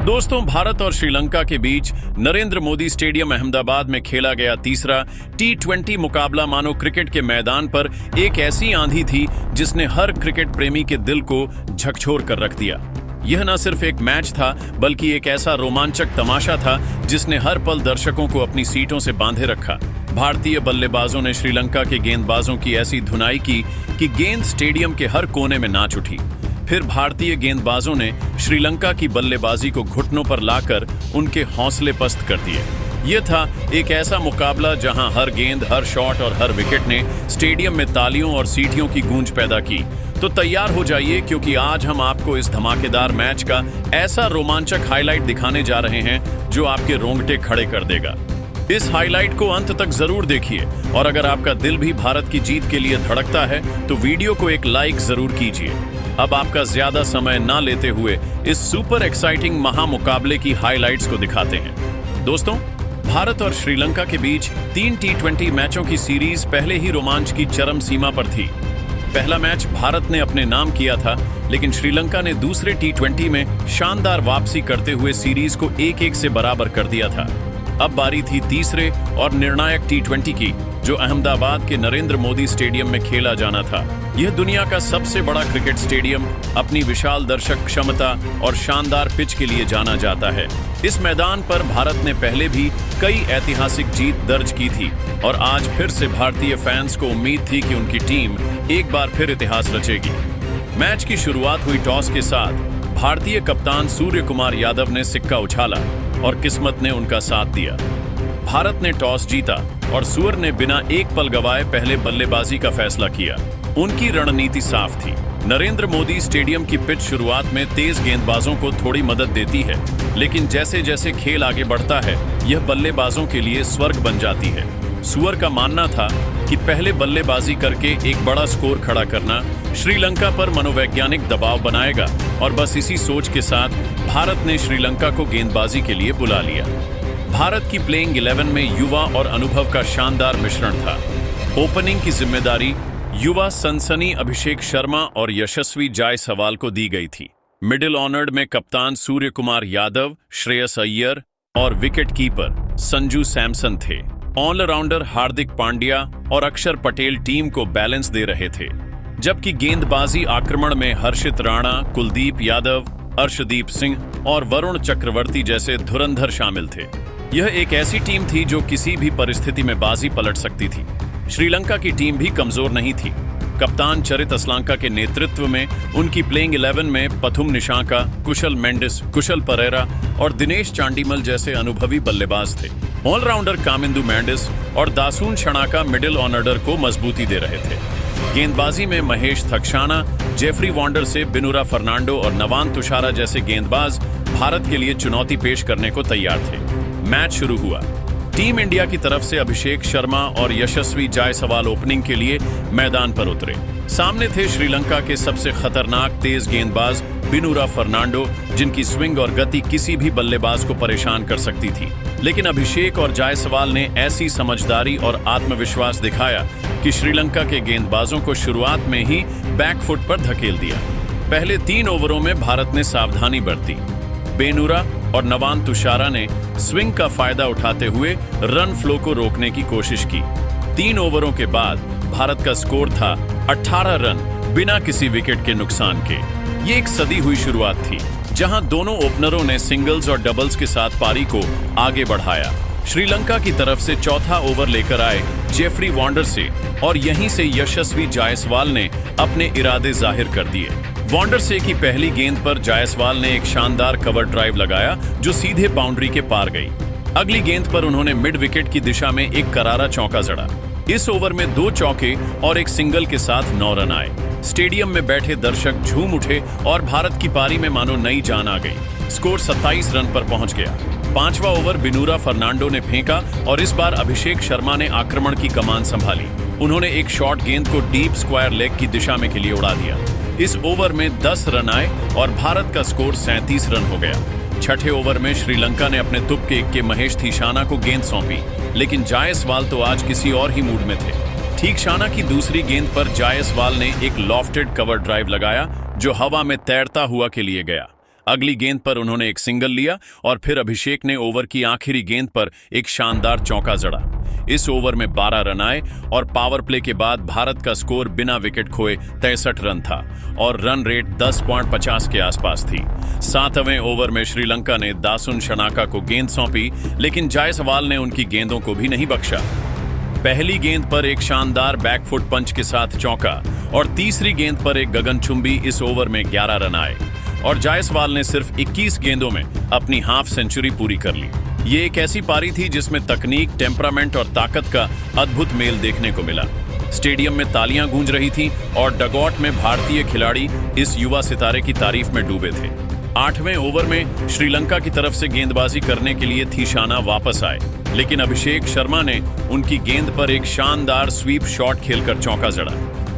दोस्तों, भारत और श्रीलंका के बीच नरेंद्र मोदी स्टेडियम अहमदाबाद में खेला गया तीसरा T20 मुकाबला मानो क्रिकेट के मैदान पर एक ऐसी आंधी थी जिसने हर क्रिकेट प्रेमी के दिल को झकझोर कर रख दिया। यह न सिर्फ एक मैच था बल्कि एक ऐसा रोमांचक तमाशा था जिसने हर पल दर्शकों को अपनी सीटों से बांधे रखा। भारतीय बल्लेबाजों ने श्रीलंका के गेंदबाजों की ऐसी धुनाई की कि गेंद स्टेडियम के हर कोने में नाच उठी। फिर भारतीय गेंदबाजों ने श्रीलंका की बल्लेबाजी को घुटनों पर लाकर उनके हौसले पस्त कर दिए। यह था एक ऐसा मुकाबला जहां हर गेंद, हर शॉट और हर विकेट ने स्टेडियम में तालियों और सीटियों की गूंज पैदा की। तो तैयार हो जाइए, क्योंकि आज हम आपको इस धमाकेदार मैच का ऐसा रोमांचक हाईलाइट दिखाने जा रहे हैं जो आपके रोंगटे खड़े कर देगा। इस हाईलाइट को अंत तक जरूर देखिए और अगर आपका दिल भी भारत की जीत के लिए धड़कता है तो वीडियो को एक लाइक जरूर कीजिए। अब आपका ज्यादा समय ना लेते हुए इस सुपर एक्साइटिंग महामुकाबले की हाइलाइट्स को दिखाते हैं। दोस्तों, भारत और श्रीलंका के बीच 3 T20 मैचों की सीरीज पहले ही रोमांच की चरम सीमा पर थी। पहला मैच भारत ने अपने नाम किया था, लेकिन श्रीलंका ने दूसरे T20 में शानदार वापसी करते हुए सीरीज को 1-1 से बराबर कर दिया था। अब बारी थी तीसरे और निर्णायक T20 की, जो अहमदाबाद के नरेंद्र मोदी स्टेडियम में खेला जाना था। यह दुनिया का सबसे बड़ा क्रिकेट स्टेडियम अपनी विशाल दर्शक क्षमता और शानदार पिच के लिए जाना जाता है। इस मैदान पर भारत ने पहले भी कई ऐतिहासिक जीत दर्ज की थी और आज फिर से भारतीय फैंस को उम्मीद थी कि उनकी टीम एक बार फिर इतिहास रचेगी। मैच की शुरुआत हुई टॉस के साथ। भारतीय कप्तान सूर्य कुमार यादव ने सिक्का उछाला और किस्मत ने उनका साथ दिया। भारत ने टॉस जीता और सूर्य ने बिना एक पल गवाए पहले बल्लेबाजी का फैसला किया। उनकी रणनीति साफ थी। नरेंद्र मोदी स्टेडियम की पिच शुरुआत में तेज गेंदबाजों को थोड़ी मदद देती है, लेकिन जैसे जैसे खेल आगे बढ़ता है यह बल्लेबाजों के लिए स्वर्ग बन जाती है। सूर्य का मानना था कि पहले बल्लेबाजी करके एक बड़ा स्कोर खड़ा करना श्रीलंका पर मनोवैज्ञानिक दबाव बनाएगा और बस इसी सोच के साथ भारत ने श्रीलंका को गेंदबाजी के लिए बुला लिया। भारत की प्लेइंग 11 में युवा और अनुभव का शानदार मिश्रण था। ओपनिंग की जिम्मेदारी युवा सनसनी अभिषेक शर्मा और यशस्वी जायसवाल को दी गई थी। मिडिल ऑर्डर में कप्तान सूर्य कुमार यादव, श्रेयस अय्यर और विकेट कीपर संजू सैमसन थे। ऑलराउंडर हार्दिक पांड्या और अक्षर पटेल टीम को बैलेंस दे रहे थे, जबकि गेंदबाजी आक्रमण में हर्षित राणा, कुलदीप यादव, अर्शदीप सिंह और वरुण चक्रवर्ती जैसे धुरंधर शामिल थे। यह एक ऐसी टीम थी जो किसी भी परिस्थिति में बाजी पलट सकती थी। श्रीलंका की टीम भी कमजोर नहीं थी। कप्तान चरित असलांका के नेतृत्व में उनकी प्लेइंग 11 में पथुम निशांका, कुशल मेंडिस, कुशल परेरा और दिनेश चांडीमल जैसे अनुभवी बल्लेबाज थे। ऑलराउंडर कामिंदु मेंडिस और दासून शणाका मिडिल ऑर्डर को मजबूती दे रहे थे। गेंदबाजी में महेश थक्शाना, जेफरी वॉन्डर से बिनुरा फर्नांडो और नवान तुषारा जैसे गेंदबाज भारत के लिए चुनौती पेश करने को तैयार थे। मैच शुरू हुआ। टीम इंडिया की तरफ से अभिषेक शर्मा और यशस्वी जायसवाल ओपनिंग के लिए मैदान पर उतरे। सामने थे श्रीलंका के सबसे खतरनाक तेज गेंदबाज बिनुरा फर्नांडो, जिनकी स्विंग और गति किसी भी बल्लेबाज को परेशान कर सकती थी। लेकिन अभिषेक और जायसवाल ने ऐसी समझदारी और आत्मविश्वास दिखाया कि श्रीलंका के गेंदबाजों को शुरुआत में ही बैकफुट पर धकेल दिया। पहले 3 ओवरों में भारत ने सावधानी बरती। बेनुरा और नवान तुषारा ने स्विंग का फायदा उठाते हुए रन फ्लो को रोकने की कोशिश की। 3 ओवरों के बाद भारत का स्कोर था 18 रन बिना किसी विकेट के नुकसान के। ये एक सदी हुई शुरुआत थी, जहां दोनों ओपनरों ने सिंगल्स और डबल्स के साथ पारी को आगे बढ़ाया। श्रीलंका की तरफ से चौथा ओवर लेकर आए जेफरी वॉन्डर से और यहीं से यशस्वी जायसवाल ने अपने इरादे जाहिर कर दिए। वॉन्डर से की पहली गेंद पर जायसवाल ने एक शानदार कवर ड्राइव लगाया जो सीधे बाउंड्री के पार गई। अगली गेंद पर उन्होंने मिड विकेट की दिशा में एक करारा चौका जड़ा। इस ओवर में 2 चौके और एक सिंगल के साथ 9 रन आए। स्टेडियम में बैठे दर्शक झूम उठे और भारत की पारी में मानो नई जान आ गई। स्कोर 27 रन पर पहुंच गया। 5वां ओवर बिनुरा फर्नांडो ने फेंका और इस बार अभिषेक शर्मा ने आक्रमण की कमान संभाली। उन्होंने एक शॉर्ट गेंद को डीप स्क्वायर लेग की दिशा में के लिए उड़ा दिया। इस ओवर में 10 रन आए और भारत का स्कोर 37 रन हो गया। छठे ओवर में श्रीलंका ने अपने तुक्के के महेश थीशाना को गेंद सौंपी, लेकिन जायसवाल तो आज किसी और ही मूड में थे। थीशाना की दूसरी गेंद पर जायसवाल ने एक लॉफ्टेड कवर ड्राइव लगाया जो हवा में तैरता हुआ के लिए गया। अगली गेंद पर उन्होंने एक सिंगल लिया और फिर अभिषेक ने ओवर की आखिरी गेंद पर एक शानदार चौका जड़ा। इस ओवर में 12 रन आए और पावर प्ले के बाद भारत का स्कोर बिना विकेट खोए 63 रन था और रन रेट 10.50 के आसपास थी। 7वें ओवर में श्रीलंका ने दासुन शनाका को गेंद सौंपी, लेकिन जायसवाल ने उनकी गेंदों को भी नहीं बख्शा। पहली गेंद पर एक शानदार बैकफुट पंच के साथ चौका और तीसरी गेंद पर एक गगनचुंबी इस ओवर में 11 रन आए और जायसवाल ने सिर्फ 21 गेंदों में अपनी हाफ सेंचुरी पूरी कर ली। ये एक ऐसी पारी थी जिसमें तकनीक, टेम्परामेंट और ताकत का अद्भुत मेल देखने को मिला। स्टेडियम में तालियां गूंज रही थीं और डगआउट में भारतीय खिलाड़ी इस युवा सितारे की तारीफ में डूबे थे। 8वें ओवर में श्रीलंका की तरफ से गेंदबाजी करने के लिए थीशाना वापस आए, लेकिन अभिषेक शर्मा ने उनकी गेंद पर एक शानदार स्वीप शॉट खेलकर चौका जड़ा।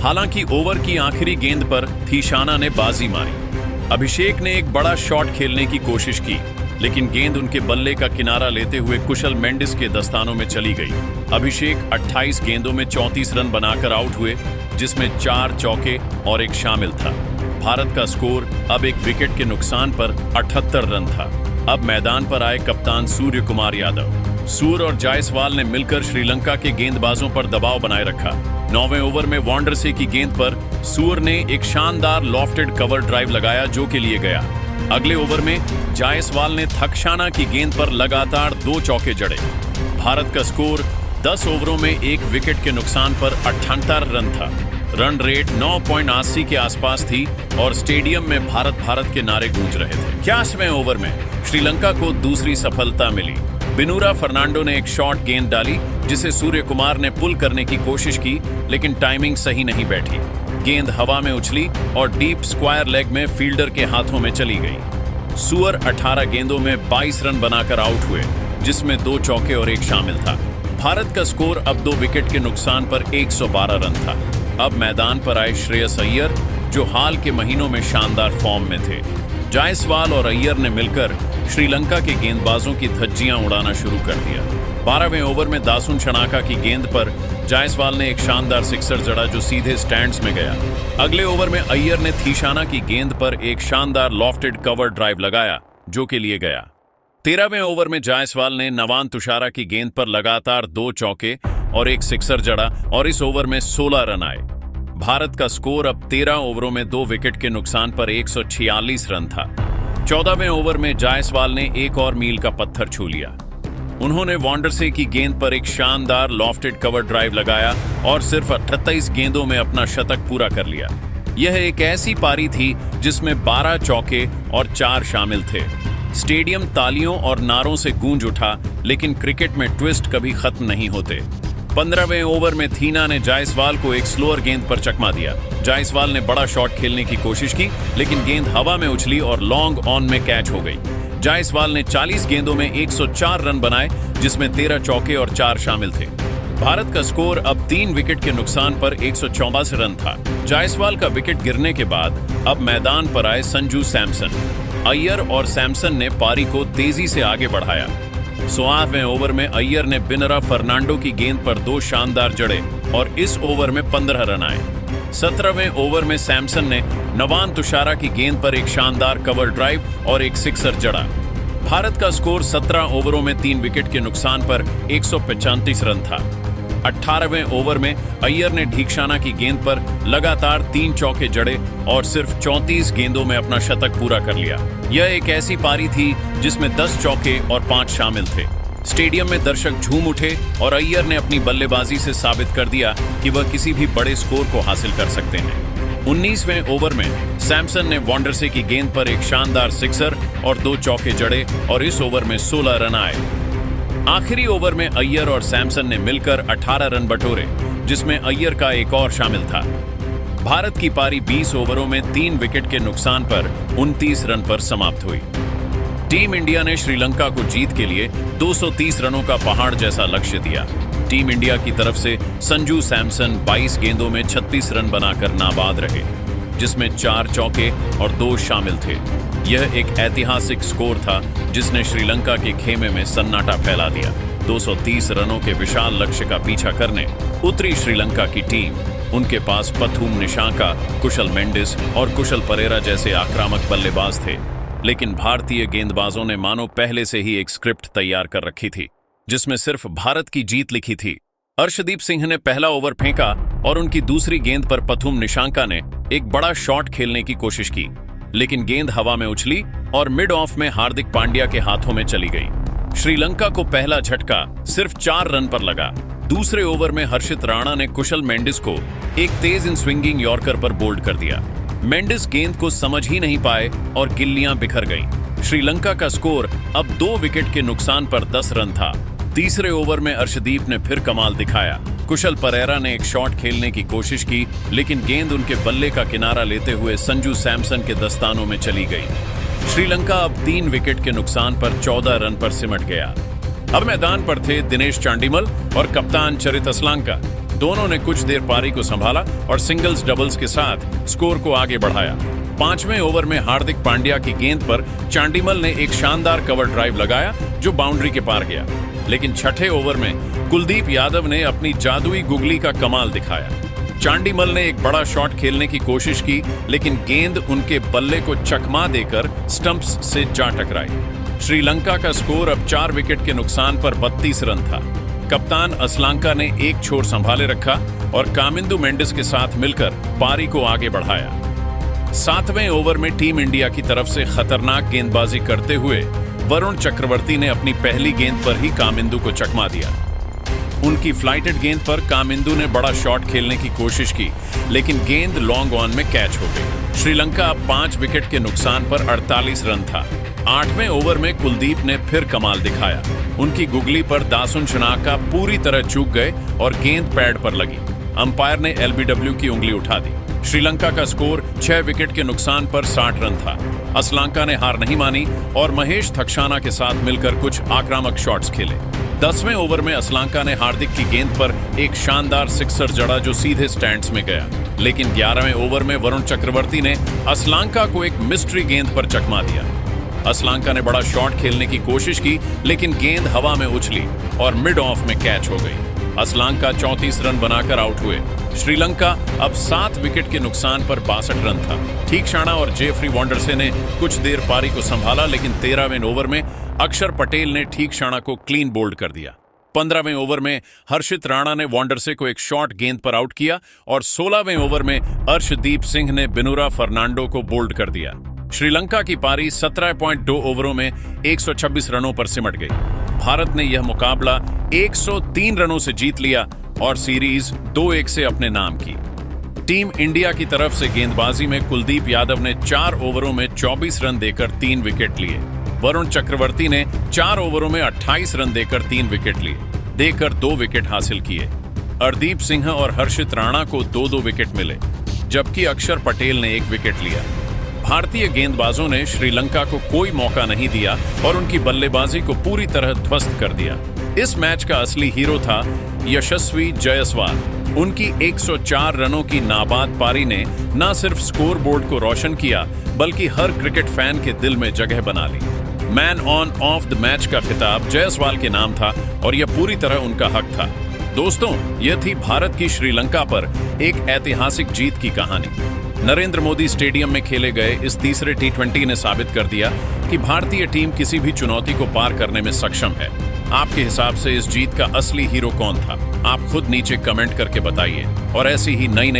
हालांकि ओवर की आखिरी गेंद पर थीशाना ने बाजी मारी। अभिषेक ने एक बड़ा शॉट खेलने की कोशिश की, लेकिन गेंद उनके बल्ले का किनारा लेते हुए कुशल मेंडिस के दस्तानों में चली गई। अभिषेक 28 गेंदों में 34 रन बनाकर आउट हुए, जिसमें 4 चौके और एक शामिल था। भारत का स्कोर अब एक विकेट के नुकसान पर 78 रन था। अब मैदान पर आए कप्तान सूर्य कुमार यादव। सूर और जायसवाल ने मिलकर श्रीलंका के गेंदबाजों पर दबाव बनाए रखा। 9वें ओवर में वांडरसे की गेंद पर सूर ने एक शानदार लॉफ्टेड कवर ड्राइव लगाया, जो के लिए गया। अगले ओवर में जायसवाल ने थकशाना की गेंद पर लगातार 2 चौके जड़े। भारत का स्कोर 10 ओवरों में 1 विकेट के नुकसान पर 78 रन था। रन रेट 9.80 के आसपास थी और स्टेडियम में भारत भारत के नारे गूंज रहे थे। 81वें ओवर में श्रीलंका को दूसरी सफलता मिली। बिनूरा फर्नांडो ने एक शॉर्ट गेंद डाली, जिसे सूर्य कुमार ने पुल करने की कोशिश की, लेकिन टाइमिंग सही नहीं बैठी। गेंद हवा में उछली और डीप स्क्वायर लेग में फील्डर के हाथों में चली गई। सूअर 18 गेंदों में 22 रन बनाकर आउट हुए, जिसमें 2 चौके और एक शामिल था। भारत का स्कोर अब 2 विकेट के नुकसान पर 112 रन था। अब मैदान पर आए श्रेयस अय्यर, जो हाल के महीनों में शानदार फॉर्म में थे। जायसवाल और अय्यर ने मिलकर श्रीलंका के गेंदबाजों की धज्जियां उड़ाना शुरू कर दिया। 12वें ओवर में दासुन शनाका की गेंद पर जायसवाल ने एक शानदार सिक्सर जड़ा, जो सीधे स्टैंड्स में गया। अगले ओवर में अय्यर ने थीशाना की गेंद पर एक शानदार लॉफ्टेड कवर ड्राइव लगाया, जो के लिए गया। 13वें ओवर में जायसवाल ने नवान तुषारा की गेंद पर लगातार 2 चौके और एक सिक्सर जड़ा और इस ओवर में 16 रन आए। भारत का स्कोर अब 13 ओवरों में 2 विकेट के नुकसान पर 146 रन था। 14वें ओवर में जायसवाल ने एक और मील का पत्थर छू लिया। उन्होंने वांडरसे की गेंद पर एक शानदार लॉफ्टेड कवर ड्राइव लगाया और सिर्फ 38 गेंदों में अपना शतक पूरा कर लिया। यह एक ऐसी पारी थी जिसमें 12 चौके और 4 शामिल थे। स्टेडियम तालियों और नारों से गूंज उठा, लेकिन क्रिकेट में ट्विस्ट कभी खत्म नहीं होते। 15वें ओवर में थीना ने जायसवाल को एक स्लोअर गेंद पर चकमा दिया। जायसवाल ने बड़ा शॉट खेलने की कोशिश की, लेकिन गेंद हवा में उछली और लॉन्ग ऑन में कैच हो गई। जायसवाल ने 40 गेंदों में 104 रन बनाए, जिसमें 13 चौके और 4 शामिल थे। भारत का स्कोर अब 3 विकेट के नुकसान पर 184 रन था। जायसवाल का विकेट गिरने के बाद अब मैदान पर आए संजू सैमसन। अय्यर और सैमसन ने पारी को तेजी से आगे बढ़ाया। 16वें ओवर में अय्यर ने बिनरा फर्नांडो की गेंद पर 2 शानदार जड़े और इस ओवर में 15 रन आए। 17वें ओवर में सैमसन ने नवान तुषारा की गेंद पर एक शानदार कवर ड्राइव और एक सिक्सर जड़ा। भारत का स्कोर 17 ओवरों में 3 विकेट के नुकसान पर 135 रन था। 18वें ओवर में अय्यर ने ढीकशाना की गेंद पर लगातार 3 चौके जड़े और सिर्फ 34 गेंदों में अपना शतक पूरा कर लिया। यह एक ऐसी पारी थी जिसमें 10 चौके और 5 शामिल थे। स्टेडियम में दर्शक झूम उठे और अय्यर ने अपनी बल्लेबाजी से साबित कर दिया कि वह किसी भी बड़े स्कोर को हासिल कर सकते हैं। 19वें ओवर में सैमसन ने वांडरसे की गेंद पर एक शानदार सिक्सर और 2 चौके जड़े और इस ओवर में 16 रन आए। आखिरी ओवर में अय्यर और सैमसन ने मिलकर 18 रन बटोरे, जिसमें अय्यर का एक और शामिल था। भारत की पारी 20 ओवरों में 3 विकेट के नुकसान पर 29 रन पर समाप्त हुई। टीम इंडिया ने श्रीलंका को जीत के लिए 230 रनों का पहाड़ जैसा लक्ष्य दिया। टीम इंडिया की तरफ से संजू सैमसन 22 गेंदों में 36 रन बनाकर नाबाद रहे, जिसमें 4 चौके और 2 शामिल थे। यह एक ऐतिहासिक स्कोर था जिसने श्रीलंका के खेमे में सन्नाटा फैला दिया। 230 रनों के विशाल लक्ष्य का पीछा करने उतरी श्रीलंका की टीम। उनके पास पथुम निशांका, कुशल मेंडिस और कुशल परेरा जैसे आक्रामक बल्लेबाज थे। लेकिन भारतीय गेंदबाजों ने मानो पहले से ही एक स्क्रिप्ट तैयार कर रखी थी, जिसमें सिर्फ भारत की जीत लिखी थी। अर्शदीप सिंह ने पहला ओवर फेंका और उनकी दूसरी गेंद पर पथुम निशंका ने एक बड़ा शॉट खेलने की कोशिश की, लेकिन गेंद हवा में उछली और मिड ऑफ में हार्दिक पांड्या के हाथों में चली गई। श्रीलंका को पहला झटका सिर्फ 4 रन पर लगा। दूसरे ओवर में हर्षित राणा ने कुशल मेंडिस को एक तेज इन स्विंगिंग यॉर्कर पर बोल्ड कर दिया। मेंडिस गेंद को समझ ही नहीं पाए और गिल्लियां बिखर गईं। श्रीलंका का स्कोर अब 2 विकेट के नुकसान पर 10 रन था। तीसरे ओवर में अर्शदीप ने फिर कमाल दिखाया। कुशल परेरा ने एक शॉट खेलने की कोशिश की, लेकिन गेंद उनके बल्ले का किनारा लेते हुए संजू सैमसन के दस्तानों में चली गई। श्रीलंका अब 3 विकेट के नुकसान पर 14 रन पर सिमट गया। अब मैदान पर थे दिनेश चांडीमल और कप्तान चरित असलांका। दोनों ने कुछ देर पारी को संभाला और सिंगल्स डबल्स के साथ स्कोर को आगे बढ़ाया। 5वें ओवर में हार्दिक पांड्या की गेंद पर चांडीमल ने एक शानदार कवर ड्राइव लगाया जो बाउंड्री के पार गया, लेकिन 6ठे ओवर में कुलदीप यादव ने अपनी जादुई गुगली का कमाल दिखाया। चांडीमल ने एक बड़ा शॉट खेलने की कोशिश की, लेकिन गेंद उनके बल्ले को चकमा देकर स्टंप्स से जा टकराई। श्रीलंका का स्कोर अब 4 विकेट के नुकसान पर 32 रन था। कप्तान असलांका ने एक छोर संभाले रखा और कामिंदु मेंडिस के साथ मिलकर पारी को आगे बढ़ाया। 7वें ओवर में टीम इंडिया की तरफ से खतरनाक गेंदबाजी करते हुए वरुण चक्रवर्ती ने अपनी पहली गेंद पर ही कामिंदु को चकमा दिया। उनकी फ्लाइटेड गेंद पर कामिंदु ने बड़ा शॉट खेलने की कोशिश की, लेकिन गेंद लॉन्ग ऑन में कैच हो गई। श्रीलंका अब 5 विकेट के नुकसान पर 48 रन था। 8वें ओवर में कुलदीप ने फिर कमाल दिखाया। उनकी गुगली पर दासुन शनाका पूरी तरह चूक गए और गेंद पैड पर लगी। अंपायर ने एलबीडब्ल्यू की उंगली उठा दी। श्रीलंका का स्कोर 6 विकेट के नुकसान पर 60 रन था। असलांका ने हार नहीं मानी और महेश थक्साना के साथ मिलकर कुछ आक्रामक शॉट्स खेले। 10वें ओवर में असलांका ने हार्दिक की गेंद पर एक शानदार सिक्सर जड़ा जो सीधे स्टैंड्स में गया, लेकिन 11वें ओवर में वरुण चक्रवर्ती ने असलांका को एक मिस्ट्री गेंद पर चकमा दिया। असलांका ने बड़ा शॉट खेलने की कोशिश की, लेकिन गेंद हवा में उछली और मिड ऑफ में कैच हो गई। असलांका 34 रन बनाकर आउट हुए। श्रीलंका अब 7 विकेट के नुकसान पर 62 रन था। ठीकशाना और जेफरी वॉन्डरसे ने कुछ देर पारी को संभाला, लेकिन 13वें ओवर में अक्षर पटेल ने ठीकशाना को क्लीन बोल्ड कर दिया। 15वें ओवर में हर्षित राणा ने वॉन्डरसे को एक शॉर्ट गेंद पर आउट किया और 16वें ओवर में अर्शदीप सिंह ने बिनुरा फर्नांडो को बोल्ड कर दिया। श्रीलंका की पारी 17.2 ओवरों में 126 रनों पर सिमट गई। भारत ने यह मुकाबला 103 रनों से जीत लिया और सीरीज 2-1 से अपने नाम की। टीम इंडिया की तरफ से गेंदबाजी में कुलदीप यादव ने 4 ओवरों में 24 रन देकर 3 विकेट लिए। वरुण चक्रवर्ती ने 4 ओवरों में 28 रन देकर 3 विकेट लिए, 2 विकेट हासिल किए। अर्शदीप सिंह और हर्षित राणा को 2-2 विकेट मिले, जबकि अक्षर पटेल ने 1 विकेट लिया। भारतीय गेंदबाजों ने श्रीलंका को कोई मौका नहीं दिया और उनकी बल्लेबाजी को पूरी तरह ध्वस्त कर दिया। इस मैच का असली हीरो था यशस्वी जायसवाल। उनकी 104 रनों की नाबाद पारी ने न सिर्फ स्कोर बोर्ड को रोशन किया, बल्कि हर क्रिकेट फैन के दिल में जगह बना ली। Man on of the match का खिताब जायसवाल के नाम था और यह पूरी तरह उनका हक था। दोस्तों, यह थी भारत की श्रीलंका पर एक ऐतिहासिक जीत की कहानी। नरेंद्र मोदी स्टेडियम में खेले गए इस तीसरे T20 ने साबित कर दिया कि भारतीय टीम किसी भी चुनौती को पार करने में सक्षम है। आपके हिसाब से इस जीत का असली हीरो कौन था? आप खुद नीचे कमेंट करके बताइए और ऐसी ही नई